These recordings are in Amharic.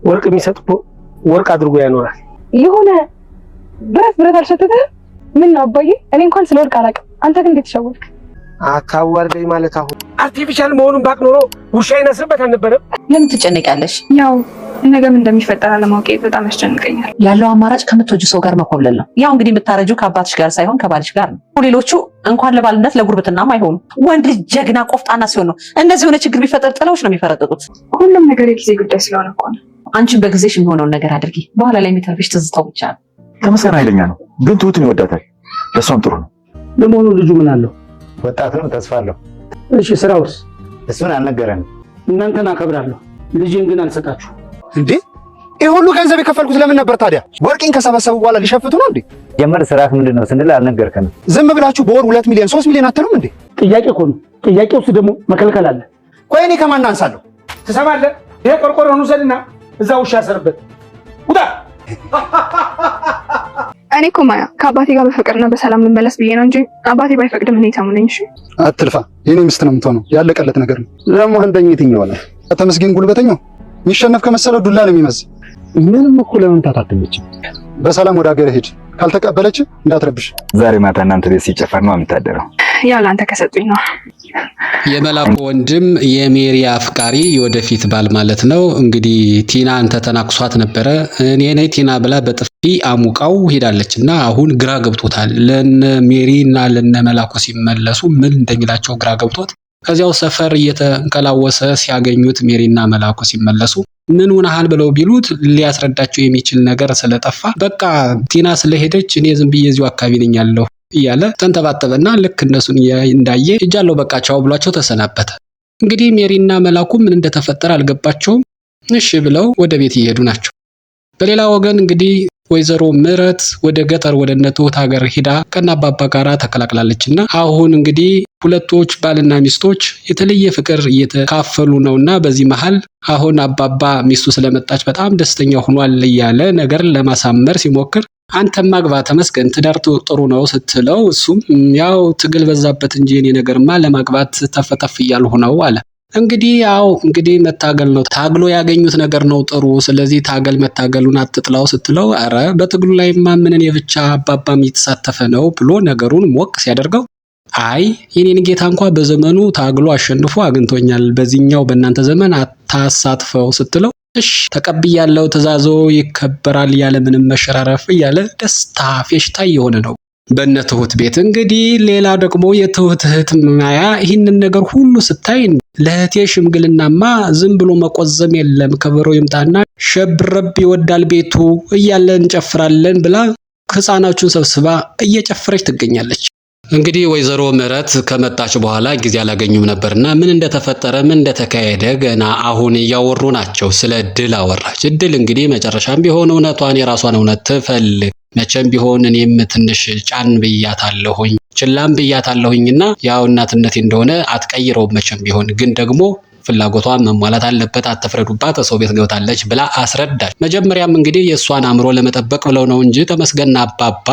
ወርቅ የሚሰጥ ወርቅ አድርጎ ያኖራል። የሆነ ብረት አልሸተተህም? ምን ነው አባዬ? እኔ እንኳን ስለ ወርቅ አላውቅም። አንተ ግን እንዴት ተሸወድክ? አታዋርደኝ ማለት አሁን አርቲፊሻል መሆኑን ባቅ ኖሮ ውሻ ይነስርበት አልነበረም? ለምን ትጨነቂያለሽ? ያው ነገ ምን እንደሚፈጠር አለማወቄ በጣም ያስጨንቀኛል። ያለው አማራጭ ከምትወጁ ሰው ጋር መኮብለል ነው። ያው እንግዲህ የምታረጁ ከአባትሽ ጋር ሳይሆን ከባልሽ ጋር ነው። ሌሎቹ እንኳን ለባልነት ለጉርብትናም አይሆኑ። ወንድ ልጅ ጀግና ቆፍጣና ሲሆን ነው እንደዚህ የሆነ ችግር ቢፈጠር ጥለውሽ ነው የሚፈረጥጡት። ሁሉም ነገር የጊዜ ጉዳይ ስለሆነ እኮ ነው። አንቺን በጊዜሽ የሚሆነውን ነገር አድርጊ። በኋላ ላይ የሚተርፍሽ ትዝታው ብቻ ነው። ተመስገን ኃይለኛ ነው፣ ግን ትሁትን ይወዳታል። ለሷም ጥሩ ነው። ለመሆኑ ልጁ ምን አለው? ወጣት ነው፣ ተስፋ አለው። እሺ ስራውስ? እሱን አልነገረንም። እናንተን አከብራለሁ፣ ልጅን ግን አልሰጣችሁ። እንዴ ይሄ ሁሉ ገንዘብ የከፈልኩት ለምን ነበር ታዲያ? ወርቄን ከሰበሰቡ በኋላ ሊሸፍቱ ነው እንዴ? ጀመር ስራህ ምንድነው ስንል አልነገርከንም። ዝም ብላችሁ በወር 2 ሚሊዮን 3 ሚሊዮን አትሉም እንዴ? ጥያቄ እኮ ነው። ጥያቄው ውስጥ ደግሞ መከልከል አለ። ቆይ እኔ ከማን አንሳለሁ? ትሰማለህ? ይሄ ቆርቆሮን ውሰድና እዛ ውሻ ሰርበት ውጣ። እኔ እኮ ማያ ከአባቴ ጋር በፍቅርና በሰላም ልመለስ ብዬ ነው እንጂ አባቴ ባይፈቅድም እኔ ታሙነኝ። እሺ አትልፋ። የኔ ሚስት ነው የምትሆነው። ያለቀለት ነገር ነው። ለምን አንተኝ የትኛው ነው? ተመስገን ጉልበተኛው የሚሸነፍ ከመሰለው ዱላ ነው የሚመዝ። ምንም እኮ ለመምታት አትመችም። በሰላም ወደ ሀገር ሄድ። ካልተቀበለች እንዳትረብሽ። ዛሬ ማታ እናንተ ቤት ሲጨፈር ነው የምታደረው። ያው ለአንተ ከሰጡኝ ነው። የመላኩ ወንድም የሜሪ አፍቃሪ የወደፊት ባል ማለት ነው። እንግዲህ ቲና አንተ ተናክሷት ነበረ። እኔ ነኝ ቲና ብላ በጥፊ አሙቃው ሄዳለች እና አሁን ግራ ገብቶታል። ለነ ሜሪ እና ለነ መላኩ ሲመለሱ ምን እንደሚላቸው ግራ ገብቶት ከዚያው ሰፈር እየተንከላወሰ ሲያገኙት ሜሪና መላኩ ሲመለሱ ምን ሆነሃል ብለው ቢሉት ሊያስረዳቸው የሚችል ነገር ስለጠፋ በቃ ቲና ስለሄደች እኔ ዝም ብዬ እዚሁ አካባቢ ነኝ ያለሁ እያለ ተንተባተበና ልክ እነሱን እንዳየ እጃለው በቃ ቻው ብሏቸው ተሰናበተ። እንግዲህ ሜሪና መላኩ ምን እንደተፈጠረ አልገባቸውም። እሺ ብለው ወደ ቤት እየሄዱ ናቸው። በሌላ ወገን እንግዲህ ወይዘሮ ምህረት ወደ ገጠር ወደ ነትሁት ሀገር ሄዳ ከናባባ ጋራ ተከላክላለችና አሁን እንግዲህ ሁለቶች ባልና ሚስቶች የተለየ ፍቅር እየተካፈሉ ነውና በዚህ መሃል አሁን አባባ ሚስቱ ስለመጣች በጣም ደስተኛ ሆኗል እያለ ነገር ለማሳመር ሲሞክር አንተም ማግባ ተመስገን ትዳር ጥሩ ነው ስትለው እሱም ያው ትግል በዛበት እንጂ እኔ ነገርማ ለማግባት ተፈተፍ እያልሁ ነው አለ። እንግዲህ መታገል ነው፣ ታግሎ ያገኙት ነገር ነው ጥሩ። ስለዚህ ታገል መታገሉን አትጥላው ስትለው አረ በትግሉ ላይማ ምን እኔ ብቻ አባባም እየተሳተፈ ነው ብሎ ነገሩን ሞቅ ሲያደርገው አይ የኔን ጌታ እንኳን በዘመኑ ታግሎ አሸንፎ አግኝቶኛል፣ በዚህኛው በእናንተ ዘመን አታሳትፈው ስትለው እሺ ተቀብያለሁ፣ ትዕዛዞ ይከበራል ያለ ምንም መሸራረፍ እያለ ደስታ ፌሽታ የሆነ ነው በነትሁት ቤት። እንግዲህ ሌላ ደግሞ የትሁት እህት ማያ ይህንን ነገር ሁሉ ስታይ ለእህቴ ሽምግልናማ ዝም ብሎ መቆዘም የለም ከበሮ ይምጣና ሸብረብ ይወዳል ቤቱ እያለን እንጨፍራለን ብላ ህፃናቹን ሰብስባ እየጨፈረች ትገኛለች። እንግዲህ ወይዘሮ ምህረት ከመጣች በኋላ ጊዜ አላገኙም ነበርና ምን እንደተፈጠረ ምን እንደተካሄደ ገና አሁን እያወሩ ናቸው። ስለ ድል አወራች። ድል እንግዲህ መጨረሻም ቢሆን እውነቷን የራሷን እውነት ትፈልግ መቼም ቢሆን እኔም ትንሽ ጫን ብያታለሁኝ ችላም ብያታለሁኝና ያው እናትነቴ እንደሆነ አትቀይረውም መቼም ቢሆን ግን ደግሞ ፍላጎቷን መሟላት አለበት አትፍረዱባት ሰው ቤት ገብታለች ብላ አስረዳች። መጀመሪያም እንግዲህ የሷን አእምሮ ለመጠበቅ ብለው ነው እንጂ ተመስገንና አባባ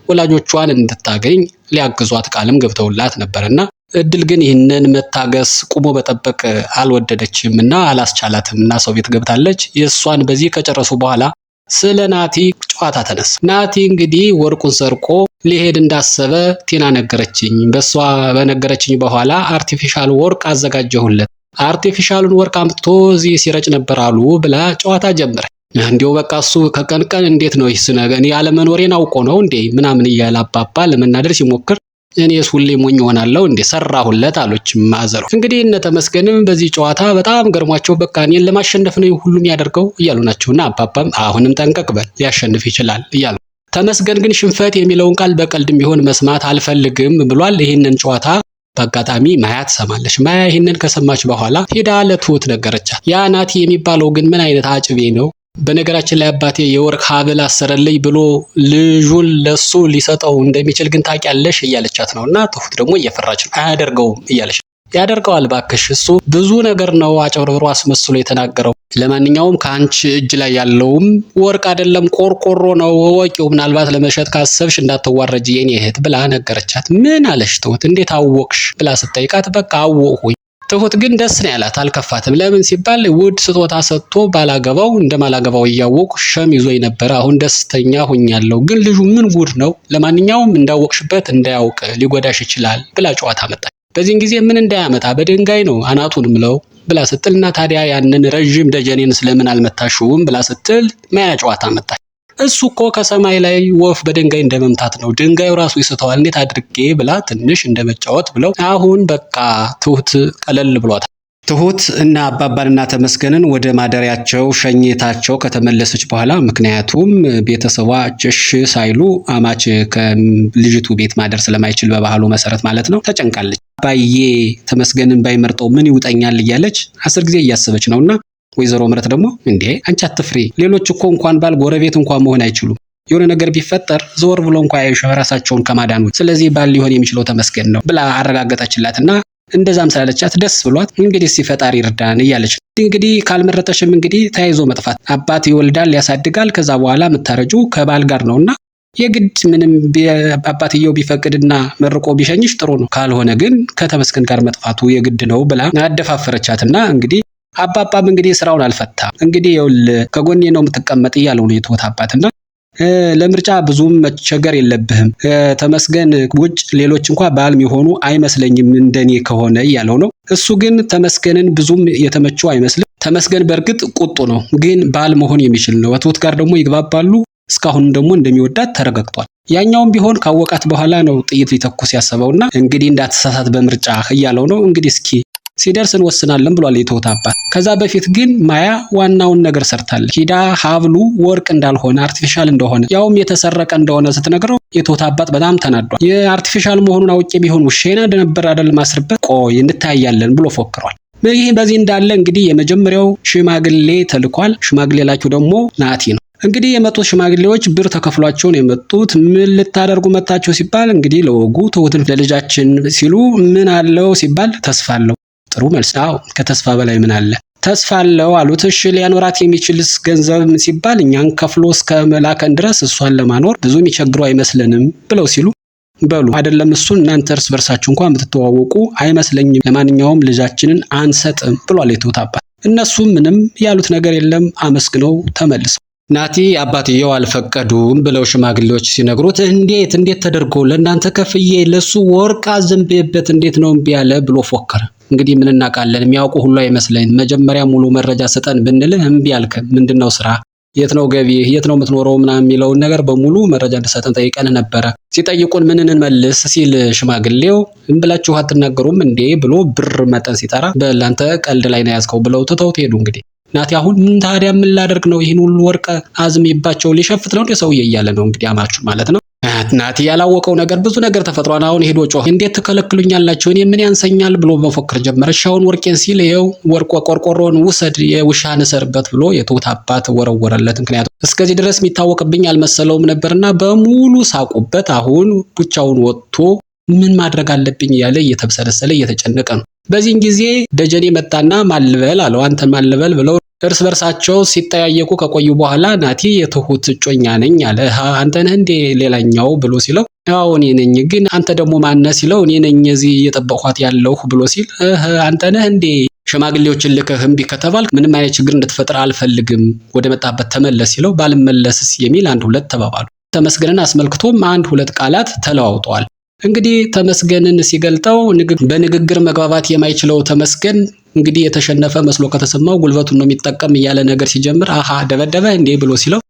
ወላጆቿን እንድታገኝ ሊያግዟት ቃልም ገብተውላት ነበርና እድል ግን ይህንን መታገስ ቁሞ መጠበቅ አልወደደችምና አላስቻላትምና ሰው ቤት ገብታለች። የሷን በዚህ ከጨረሱ በኋላ ስለ ናቲ ጨዋታ ተነሳ። ናቲ እንግዲህ ወርቁን ሰርቆ ሊሄድ እንዳሰበ ቲና ነገረችኝ። በሷ በነገረችኝ በኋላ አርቲፊሻል ወርቅ አዘጋጀሁለት። አርቲፊሻሉን ወርቅ አምጥቶ እዚህ ሲረጭ ነበር አሉ ብላ ጨዋታ ጀመረች። እንዲው በቃ እሱ ከቀን ቀን እንዴት ነው ይስ ነገር እኔ ያለ መኖሬን አውቆ ነው እንዴ ምናምን እያለ አባባ ለመናደር ሲሞክር እኔስ ሁሌ ሞኝ ሆናለሁ እንዴ ሰራሁለት አሎች ማዘሩ። እንግዲህ እነ ተመስገንም በዚህ ጨዋታ በጣም ገርሟቸው በቃ እኔን ለማሸነፍ ነው ሁሉም ያደርገው እያሉ ናቸውና አባባም አሁንም ጠንቀቅ በል ሊያሸንፍ ይችላል እያሉ። ተመስገን ግን ሽንፈት የሚለውን ቃል በቀልድም ቢሆን መስማት አልፈልግም ብሏል። ይህንን ጨዋታ በአጋጣሚ ማያ ትሰማለች። ማያ ይህንን ከሰማች በኋላ ሄዳ ለትሁት ነገረቻት። ያ ናቲ የሚባለው ግን ምን አይነት አጭቤ ነው? በነገራችን ላይ አባቴ የወርቅ ሀብል አሰረልኝ ብሎ ልጁን ለሱ ሊሰጠው እንደሚችል ግን ታውቂያለሽ እያለቻት ነውና ትሁት ደግሞ እየፈራች ነው። አያደርገውም እያለች ያደርገዋል ባክሽ እሱ ብዙ ነገር ነው አጨብርብሮ አስመስሎ የተናገረው። ለማንኛውም ከአንቺ እጅ ላይ ያለውም ወርቅ አይደለም ቆርቆሮ ነው ወቂው፣ ምናልባት ለመሸጥ ካሰብሽ እንዳትዋረጂ የኔ እህት ብላ ነገረቻት። ምን አለሽ ትሁት እንዴት አወቅሽ ብላ ስትጠይቃት በቃ አወቅሁኝ ትሁት ግን ደስ ነው ያላት፣ አልከፋትም። ለምን ሲባል ውድ ስጦታ ሰጥቶ ባላገባው እንደማላገባው እያወቁ ሸም ይዞኝ ነበር። አሁን ደስተኛ ሆኛለሁ። ግን ልጁ ምን ጉድ ነው? ለማንኛውም እንዳወቅሽበት እንዳያውቅ ሊጎዳሽ ይችላል ብላ ጨዋታ መጣች። በዚህን ጊዜ ምን እንዳያመጣ በድንጋይ ነው አናቱን ምለው ብላ ስትልና ታዲያ ያንን ረጅም ደጀኔን ስለምን አልመታሽውም ብላ ስትል ማያ ጨዋታ መጣች። እሱ እኮ ከሰማይ ላይ ወፍ በድንጋይ እንደመምታት ነው፣ ድንጋዩ ራሱ ይስተዋል፣ እንዴት አድርጌ ብላ ትንሽ እንደመጫወት ብለው አሁን በቃ ትሁት ቀለል ብሏታል። ትሁት እና አባባንና ተመስገንን ወደ ማደሪያቸው ሸኝታቸው ከተመለሰች በኋላ ምክንያቱም ቤተሰቧ ጭሽ ሳይሉ አማች ከልጅቱ ቤት ማደር ስለማይችል በባህሉ መሰረት ማለት ነው ተጨንቃለች። አባዬ ተመስገንን ባይመርጠው ምን ይውጠኛል እያለች 10 ጊዜ እያሰበች ነውና ወይዘሮ ምረት ደግሞ እንዴ አንቺ አትፍሪ፣ ሌሎች እኮ እንኳን ባል ጎረቤት እንኳን መሆን አይችሉም፣ የሆነ ነገር ቢፈጠር ዞር ብሎ እንኳን ያዩሽ ራሳቸውን ከማዳን ውጭ፣ ስለዚህ ባል ሊሆን የሚችለው ተመስገን ነው ብላ አረጋገጠችላትና እንደዛም ስላለቻት ደስ ብሏት እንግዲህ ሲፈጣሪ ይርዳን እያለች እንግዲህ ካልመረጠሽም እንግዲህ ተያይዞ መጥፋት፣ አባት ይወልዳል ያሳድጋል፣ ከዛ በኋላ የምታረጁ ከባል ጋር ነውና የግድ ምንም አባትየው ቢፈቅድና መርቆ ቢሸኝሽ ጥሩ ነው፣ ካልሆነ ግን ከተመስገን ጋር መጥፋቱ የግድ ነው ብላ አደፋፈረቻትና እንግዲህ አባባም እንግዲህ ስራውን አልፈታም። እንግዲህ ይኸውልህ ከጎኔ ነው የምትቀመጥ እያለው ነው የትሁት አባትና ለምርጫ ብዙም መቸገር የለብህም ተመስገን ውጭ ሌሎች እንኳን ባል የሚሆኑ አይመስለኝም እንደኔ ከሆነ እያለው ነው። እሱ ግን ተመስገንን ብዙም የተመቸው አይመስልም። ተመስገን በእርግጥ ቁጡ ነው፣ ግን ባል መሆን የሚችል ነው። ትሁት ጋር ደግሞ ይግባባሉ። እስካሁንም ደግሞ እንደሚወዳት ተረጋግጧል። ያኛውም ቢሆን ካወቃት በኋላ ነው ጥይት ሊተኩስ ያሰበውና እንግዲህ እንዳትሳሳት በምርጫ እያለው ነው። እንግዲህ እስኪ ሲደርስ እንወስናለን ብሏል የትሁት አባት። ከዛ በፊት ግን ማያ ዋናውን ነገር ሰርታለች። ሂዳ ሀብሉ ወርቅ እንዳልሆነ አርቲፊሻል እንደሆነ ያውም የተሰረቀ እንደሆነ ስትነግረው የትሁት አባት በጣም ተናዷል። የአርቲፊሻል መሆኑን አውቄ ቢሆን ውሼና ነበር አይደል ማስርበት፣ ቆይ እንታያለን ብሎ ፎክሯል። ይህ በዚህ እንዳለ እንግዲህ የመጀመሪያው ሽማግሌ ተልኳል። ሽማግሌ ላችሁ ደግሞ ናቲ ነው። እንግዲህ የመጡት ሽማግሌዎች ብር ተከፍሏቸው ነው የመጡት። ምን ልታደርጉ መጣችሁ ሲባል እንግዲህ ለወጉ ትሁትን ለልጃችን ሲሉ ምን አለው ሲባል ተስፋ አለው። ጥሩ መልስ። አዎ ከተስፋ በላይ ምን አለ? ተስፋ አለው አሉት። እሺ ሊያኖራት የሚችልስ ገንዘብ ሲባል እኛን ከፍሎ እስከ መላከን ድረስ እሷን ለማኖር ብዙ የሚቸግረው አይመስለንም ብለው ሲሉ በሉ አይደለም እሱን እናንተ እርስ በርሳችሁ እንኳን የምትተዋወቁ አይመስለኝም፣ ለማንኛውም ልጃችንን አንሰጥም ብሏል የትሁት አባት። እነሱም ምንም ያሉት ነገር የለም፣ አመስግነው ተመልሰው ናቲ አባትየው አልፈቀዱም ብለው ሽማግሌዎች ሲነግሩት እንዴት ተደርጎ ለእናንተ ከፍዬ ለሱ ወርቅ አዘንቤበት እንዴት ነው እምቢ ያለ ብሎ ፎከረ። እንግዲህ ምን እናውቃለን፣ የሚያውቁ ሁሉ አይመስለኝ። መጀመሪያ ሙሉ መረጃ ስጠን ብንልህ እምቢ አልክ። ምንድነው ስራ፣ የት ነው ገቢ፣ የት ነው የምትኖረው ምናምን የሚለውን ነገር በሙሉ መረጃ እንድሰጠን ጠይቀን ነበረ። ሲጠይቁን ምን እንመልስ ሲል ሽማግሌው እንብላችሁ አትናገሩም እንዴ ብሎ ብር መጠን ሲጠራ በላንተ ቀልድ ላይ ነው ያዝከው ብለው ትተውት ሄዱ። እንግዲህ ናቲ አሁን ምን ታዲያ ምን ላደርግ ነው ይህን ሁሉ ወርቅ አዝሜባቸው ሊሸፍት ነው ሰውዬ እያለ ነው እንግዲህ አማቹ ማለት ነው። ናቲ ያላወቀው ነገር ብዙ ነገር ተፈጥሯል። አሁን ሄዶ ጮህ እንዴት ትከለክሉኛላችሁ እኔ ምን ያንሰኛል ብሎ መፎከር ጀመረ። ሻውን ወርቄን ሲል ይኸው ወርቆ ቆርቆሮን ውሰድ የውሻ ንሰርበት ብሎ የትሁት አባት ወረወረለት። ምክንያቱም እስከዚህ ድረስ የሚታወቅብኝ አልመሰለውም ነበርና በሙሉ ሳቁበት። አሁን ብቻውን ወጥቶ ምን ማድረግ አለብኝ እያለ እየተብሰለሰለ እየተጨነቀ ነው። በዚህን ጊዜ ደጀኔ መጣና ማልበል አለው። አንተ ማልበል ብለው እርስ በርሳቸው ሲጠያየቁ ከቆዩ በኋላ ናቲ የትሁት እጮኛ ነኝ አለ። አንተ ነህ እንዴ ሌላኛው ብሎ ሲለው አዎ እኔ ነኝ፣ ግን አንተ ደግሞ ማነህ ሲለው እኔ ነኝ እዚህ እየጠበቅኋት ያለሁ ብሎ ሲል አንተ ነህ እንዴ ሽማግሌዎችን ልከህ እምቢ ከተባልክ ምንም አይነት ችግር እንድትፈጥር አልፈልግም፣ ወደ መጣበት ተመለስ ሲለው ባልመለስስ የሚል 1-2 ተባባሉ። ተመስገንን አስመልክቶም 1-2 ቃላት ተለዋውጠዋል። እንግዲህ ተመስገንን ሲገልጠው በንግግር መግባባት የማይችለው ተመስገን እንግዲህ የተሸነፈ መስሎ ከተሰማው ጉልበቱን ነው የሚጠቀም እያለ ነገር ሲጀምር ደበደበ እንዴ ብሎ ሲለው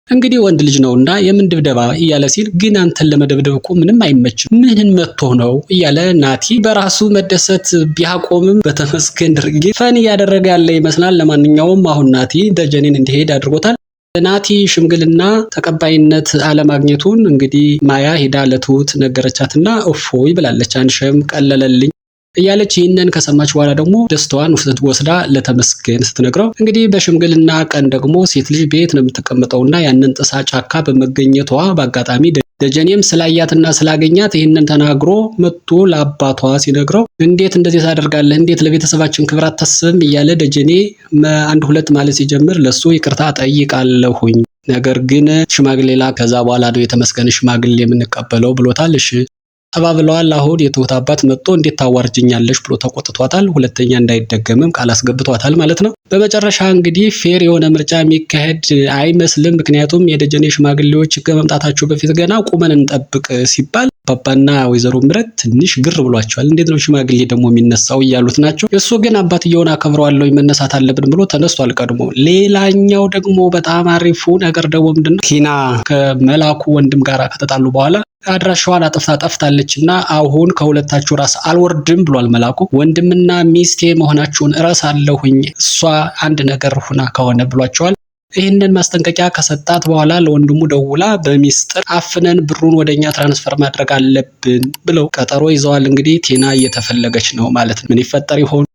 እንግዲህ ወንድ ልጅ ነውና የምን ድብደባ እያለ ሲል ግን አንተን ለመደብደብ እኮ ምንም አይመችም ምንን መጥቶ ነው እያለ ናቲ በራሱ መደሰት ቢያቆምም በተመስገን ድርጊት ፈን እያደረገ ያለ ይመስላል። ለማንኛውም አሁን ናቲ ደጀኔን እንዲሄድ አድርጎታል። ናቲ ሽምግልና ተቀባይነት አለማግኘቱን እንግዲህ ማያ ሄዳ ለትሁት ነገረቻትና እፎይ ብላለች። አንሸም ቀለለልኝ እያለች ይህንን ከሰማች በኋላ ደግሞ ደስታዋን ወስዳ ለተመስገን ስትነግረው እንግዲህ በሽምግልና ቀን ደግሞ ሴት ልጅ ቤት ነው የምትቀመጠውና ያንን ጥሳ ጫካ በመገኘቷ በአጋጣሚ ደጀኔም ስላያትና ስላገኛት ይህንን ተናግሮ መጥቶ ለአባቷ ሲነግረው እንዴት እንደዚህ ታደርጋለህ? እንዴት ለቤተሰባችን ክብር አታስብም? እያለ ደጀኔ 1-2 ማለት ሲጀምር ለሱ ይቅርታ ጠይቃለሁኝ፣ ነገር ግን ሽማግሌ ከዛ በኋላ ነው የተመስገን ሽማግሌ የምንቀበለው ብሎታል። እሺ ተባብለዋል። አሁን የትሁት አባት መጥቶ እንዴት ታዋርጅኛለሽ ብሎ ተቆጥቷታል። ሁለተኛ እንዳይደገምም ቃል አስገብቷታል ማለት ነው። በመጨረሻ እንግዲህ ፌር የሆነ ምርጫ የሚካሄድ አይመስልም። ምክንያቱም የደጀኔ ሽማግሌዎች ከመምጣታቸው በፊት ገና ቁመን እንጠብቅ ሲባል አባባና ወይዘሮ ምረት ትንሽ ግር ብሏቸዋል። እንዴት ነው ሽማግሌ ደግሞ የሚነሳው እያሉት ናቸው። እሱ ግን አባትየውን አከብረዋለሁ መነሳት አለብን ብሎ ተነስቷል ቀድሞ። ሌላኛው ደግሞ በጣም አሪፉ ነገር ደግሞ ምንድነው ቲና ከመላኩ ወንድም ጋር ከተጣሉ በኋላ አድራሻዋን አጥፍታ ጠፍታለችና አሁን ከሁለታችሁ ራስ አልወርድም ብሏል መላኩ። ወንድምና ሚስቴ መሆናችሁን እረሳለሁኝ እሷ አንድ ነገር ሁና ከሆነ ብሏቸዋል። ይህንን ማስጠንቀቂያ ከሰጣት በኋላ ለወንድሙ ደውላ በሚስጥር አፍነን ብሩን ወደኛ ትራንስፈር ማድረግ አለብን ብለው ቀጠሮ ይዘዋል። እንግዲህ ቲና እየተፈለገች ነው ማለት ነው። ምን ይፈጠር ይሆን?